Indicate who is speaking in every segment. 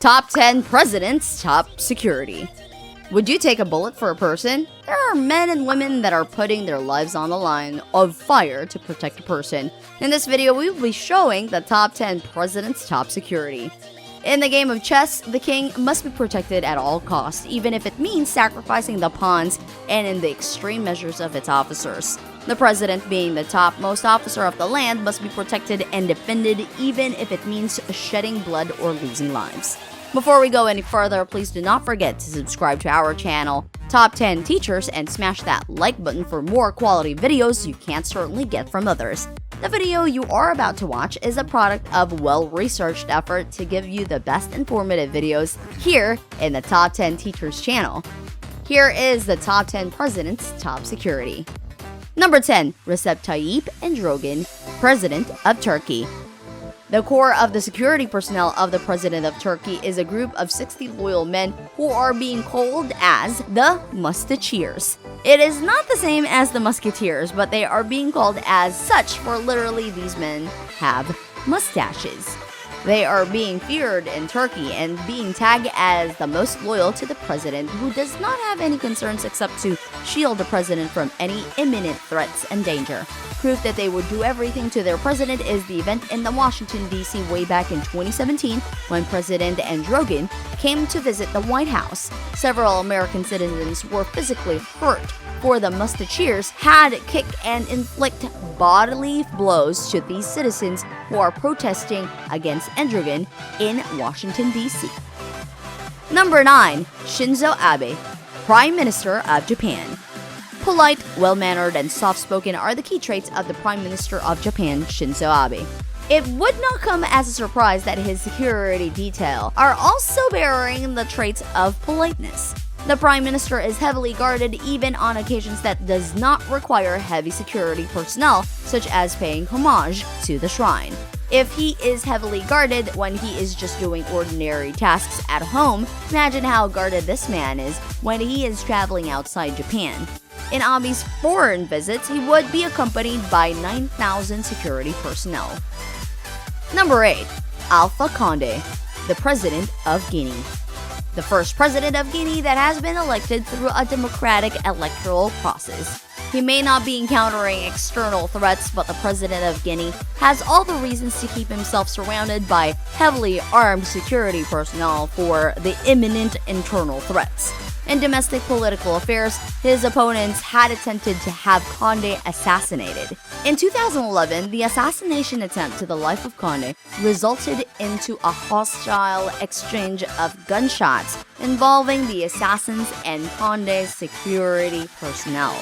Speaker 1: Top 10 Presidents' Top Security. Would you take a bullet for a person? There are men and women that are putting their lives on the line of fire to protect a person. In this video, we will be showing the top 10 Presidents' Top Security. In the game of chess, the king must be protected at all costs, even if it means sacrificing the pawns and in the extreme measures of its officers. The president, being the topmost officer of the land, must be protected and defended, even if it means shedding blood or losing lives. Before we go any further, please do not forget to subscribe to our channel, Top 10 Teachers, and smash that like button for more quality videos you can't certainly get from others. The video you are about to watch is a product of well-researched effort to give you the best informative videos here in the Top 10 Teachers channel. Here is the Top 10 Presidents' Top Security. Number 10. Recep Tayyip Erdogan, President of Turkey. The core of the security personnel of the President of Turkey is a group of 60 loyal men who are being called as the Musketeers. It is not the same as the Musketeers, but they are being called as such for literally these men have mustaches. They are being feared in Turkey and being tagged as the most loyal to the president, who does not have any concerns except to shield the president from any imminent threats and danger. Proof that they would do everything to their president is the event in the Washington, D.C. way back in 2017 when President Erdogan came to visit the White House. Several American citizens were physically hurt, for the Musketeers had kicked and inflict bodily blows to these citizens who are protesting against Erdogan in Washington, D.C. Number 9. Shinzo Abe, Prime Minister of Japan. Polite, well-mannered, and soft-spoken are the key traits of the Prime Minister of Japan, Shinzo Abe. It would not come as a surprise that his security detail are also bearing the traits of politeness. The Prime Minister is heavily guarded even on occasions that does not require heavy security personnel, such as paying homage to the shrine. If he is heavily guarded when he is just doing ordinary tasks at home, imagine how guarded this man is when he is traveling outside Japan. In Abe's foreign visits, he would be accompanied by 9,000 security personnel. Number 8. Alpha Condé, the President of Guinea. The first president of Guinea that has been elected through a democratic electoral process. He may not be encountering external threats, but the president of Guinea has all the reasons to keep himself surrounded by heavily armed security personnel for the imminent internal threats. In domestic political affairs, his opponents had attempted to have Condé assassinated. In 2011, the assassination attempt to the life of Condé resulted into a hostile exchange of gunshots involving the assassins and Condé's security personnel.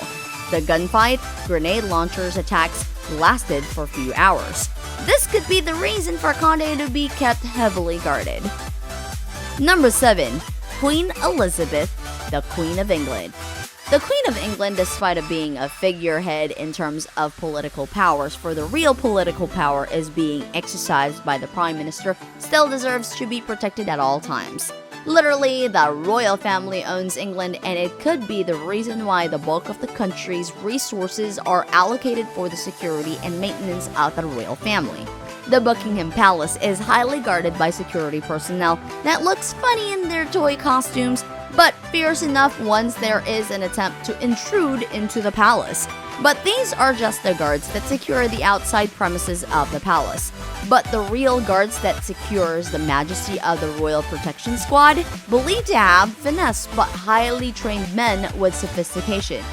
Speaker 1: The gunfight, grenade launchers attacks lasted for a few hours. This could be the reason for Condé to be kept heavily guarded. Number 7. Queen Elizabeth, the Queen of England. The Queen of England, despite being a figurehead in terms of political powers, for the real political power is being exercised by the Prime Minister, still deserves to be protected at all times. Literally, the royal family owns England, and it could be the reason why the bulk of the country's resources are allocated for the security and maintenance of the royal family. The Buckingham Palace is highly guarded by security personnel that looks funny in their toy costumes, but fierce enough once there is an attempt to intrude into the palace. But these are just the guards that secure the outside premises of the palace. But the real guards that secures the majesty of the Royal Protection Squad, believed to have finesse but highly trained men with sophistication,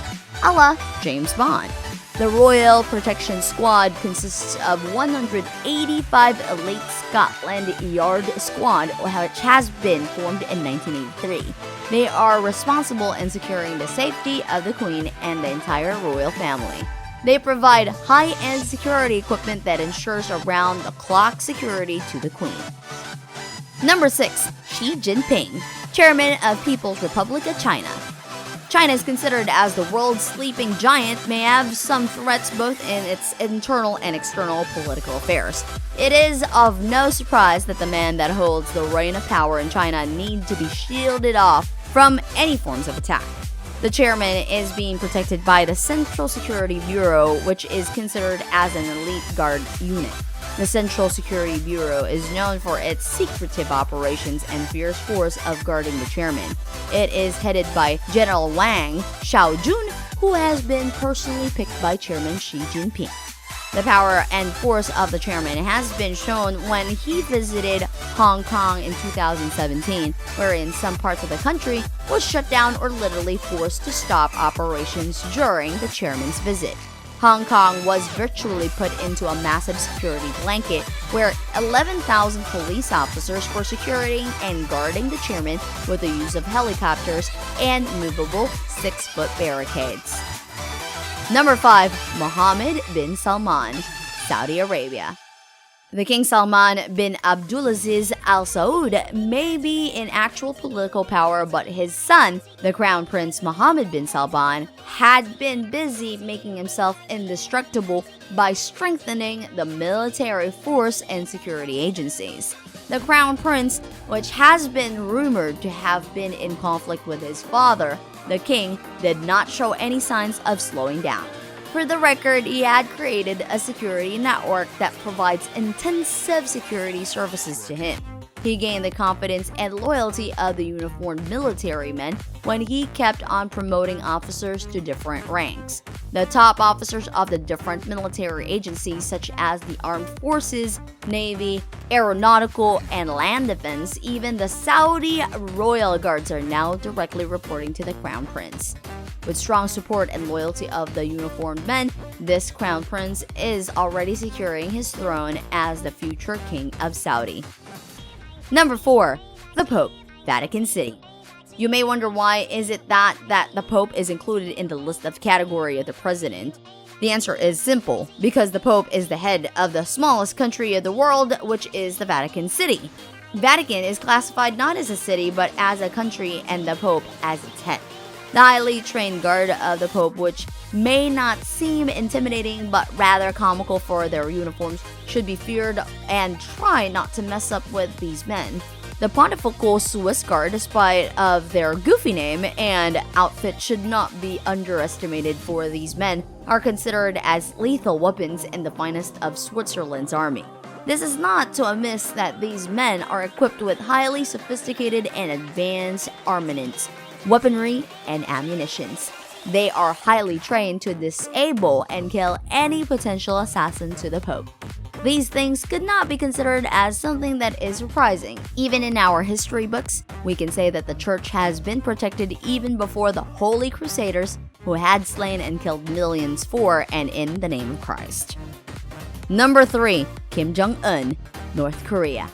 Speaker 1: a la James Bond. The Royal Protection Squad consists of 185 elite Scotland Yard squad, which has been formed in 1983. They are responsible in securing the safety of the Queen and the entire royal family. They provide high-end security equipment that ensures around-the-clock security to the Queen. Number 6. Xi Jinping, Chairman of People's Republic of China. China is considered as the world's sleeping giant, may have some threats both in its internal and external political affairs. It is of no surprise that the man that holds the reign of power in China need to be shielded off from any forms of attack. The chairman is being protected by the Central Security Bureau, which is considered as an elite guard unit. The Central Security Bureau is known for its secretive operations and fierce force of guarding the chairman. It is headed by General Wang Xiaojun, who has been personally picked by Chairman Xi Jinping. The power and force of the chairman has been shown when he visited Hong Kong in 2017, wherein some parts of the country was shut down or literally forced to stop operations during the chairman's visit. Hong Kong was virtually put into a massive security blanket where 11,000 police officers were securing and guarding the chairman with the use of helicopters and movable 6-foot barricades. Number 5. Mohammed bin Salman, Saudi Arabia. The King Salman bin Abdulaziz Al Saud may be in actual political power, but his son, the Crown Prince Mohammed bin Salman, had been busy making himself indestructible by strengthening the military force and security agencies. The Crown Prince, which has been rumored to have been in conflict with his father, the king, did not show any signs of slowing down. For the record, he had created a security network that provides intensive security services to him. He gained the confidence and loyalty of the uniformed military men when he kept on promoting officers to different ranks. The top officers of the different military agencies such as the Armed Forces, Navy, Aeronautical, and Land Defense, even the Saudi Royal Guards are now directly reporting to the Crown Prince. With strong support and loyalty of the uniformed men, this Crown Prince is already securing his throne as the future King of Saudi. Number 4. The Pope, Vatican City. You may wonder why is it that the Pope is included in the list of category of the president. The answer is simple, because the Pope is the head of the smallest country of the world, which is the Vatican City. Vatican is classified not as a city but as a country, and the Pope as its head. The highly trained guard of the Pope, which may not seem intimidating but rather comical for their uniforms, should be feared and try not to mess up with these men. The Pontifical Swiss Guard, despite of their goofy name and outfit, should not be underestimated, for these men are considered as lethal weapons and the finest of Switzerland's army. This is not to amiss that these men are equipped with highly sophisticated and advanced armaments, weaponry, and ammunitions. They are highly trained to disable and kill any potential assassin to the Pope. These things could not be considered as something that is surprising. Even in our history books, we can say that the Church has been protected even before the Holy Crusaders, who had slain and killed millions for and in the name of Christ. Number 3. Kim Jong-un, North Korea.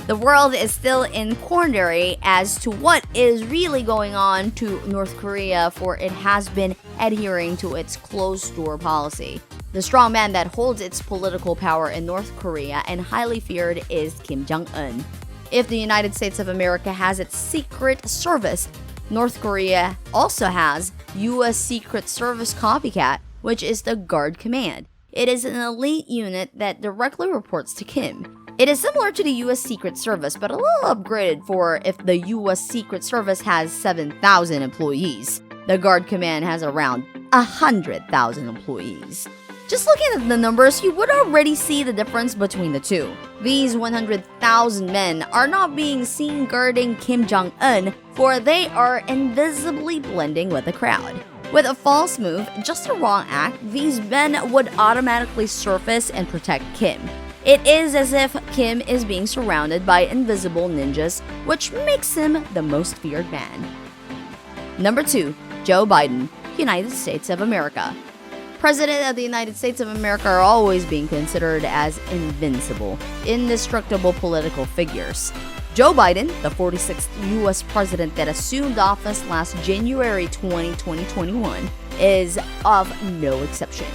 Speaker 1: The world is still in quandary as to what is really going on to North Korea, for it has been adhering to its closed-door policy. The strong man that holds its political power in North Korea and highly feared is Kim Jong-un. If the United States of America has its Secret Service, North Korea also has U.S. Secret Service copycat, which is the Guard Command. It is an elite unit that directly reports to Kim. It is similar to the U.S. Secret Service, but a little upgraded, for if the U.S. Secret Service has 7,000 employees, the Guard Command has around 100,000 employees. Just looking at the numbers, you would already see the difference between the two. These 100,000 men are not being seen guarding Kim Jong-un, for they are invisibly blending with the crowd. With a false move, just a wrong act, these men would automatically surface and protect Kim. It is as if Kim is being surrounded by invisible ninjas, which makes him the most feared man. Number 2. Joe Biden, United States of America. President of the United States of America are always being considered as invincible, indestructible political figures. Joe Biden, the 46th U.S. president that assumed office last January 2021, is of no exception.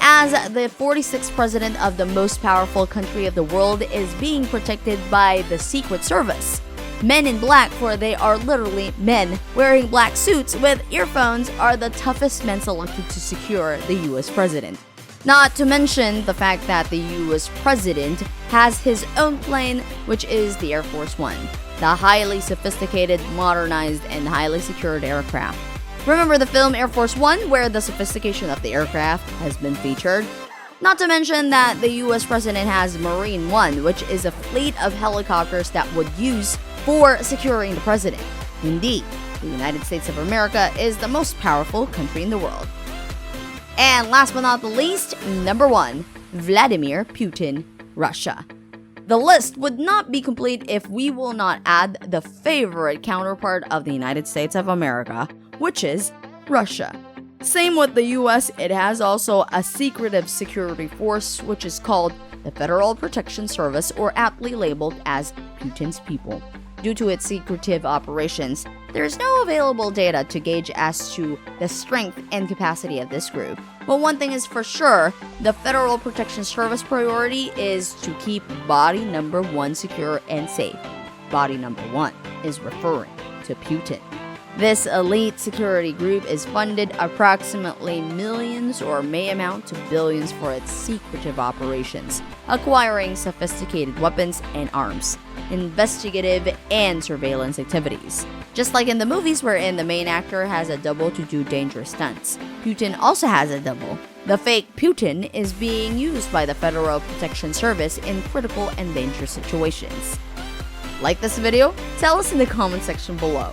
Speaker 1: As the 46th president of the most powerful country of the world is being protected by the Secret Service. Men in black, for they are literally men wearing black suits with earphones, are the toughest men selected to secure the US president. Not to mention the fact that the US president has his own plane, which is the Air Force One, the highly sophisticated, modernized, and highly secured aircraft. Remember the film Air Force One, where the sophistication of the aircraft has been featured? Not to mention that the US president has Marine One, which is a fleet of helicopters that would use for securing the president. Indeed, the United States of America is the most powerful country in the world. And last but not the least, number 1, Vladimir Putin, Russia. The list would not be complete if we will not add the favorite counterpart of the United States of America, which is Russia. Same with the US, it has also a secretive security force which is called the Federal Protection Service, or aptly labeled as Putin's People. Due to its secretive operations, there is no available data to gauge as to the strength and capacity of this group. But one thing is for sure, the Federal Protection Service priority is to keep body number 1 secure and safe. Body number 1 is referring to Putin. This elite security group is funded approximately millions or may amount to billions for its secretive operations, acquiring sophisticated weapons and arms, investigative and surveillance activities. Just like in the movies wherein the main actor has a double to do dangerous stunts, Putin also has a double. The fake Putin is being used by the Federal Protection Service in critical and dangerous situations. Like this video? Tell us in the comment section below.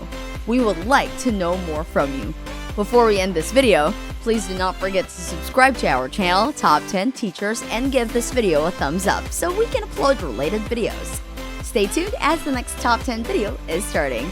Speaker 1: We would like to know more from you. Before we end this video, please do not forget to subscribe to our channel, Top 10 Teachers, and give this video a thumbs up so we can upload related videos. Stay tuned as the next Top 10 video is starting.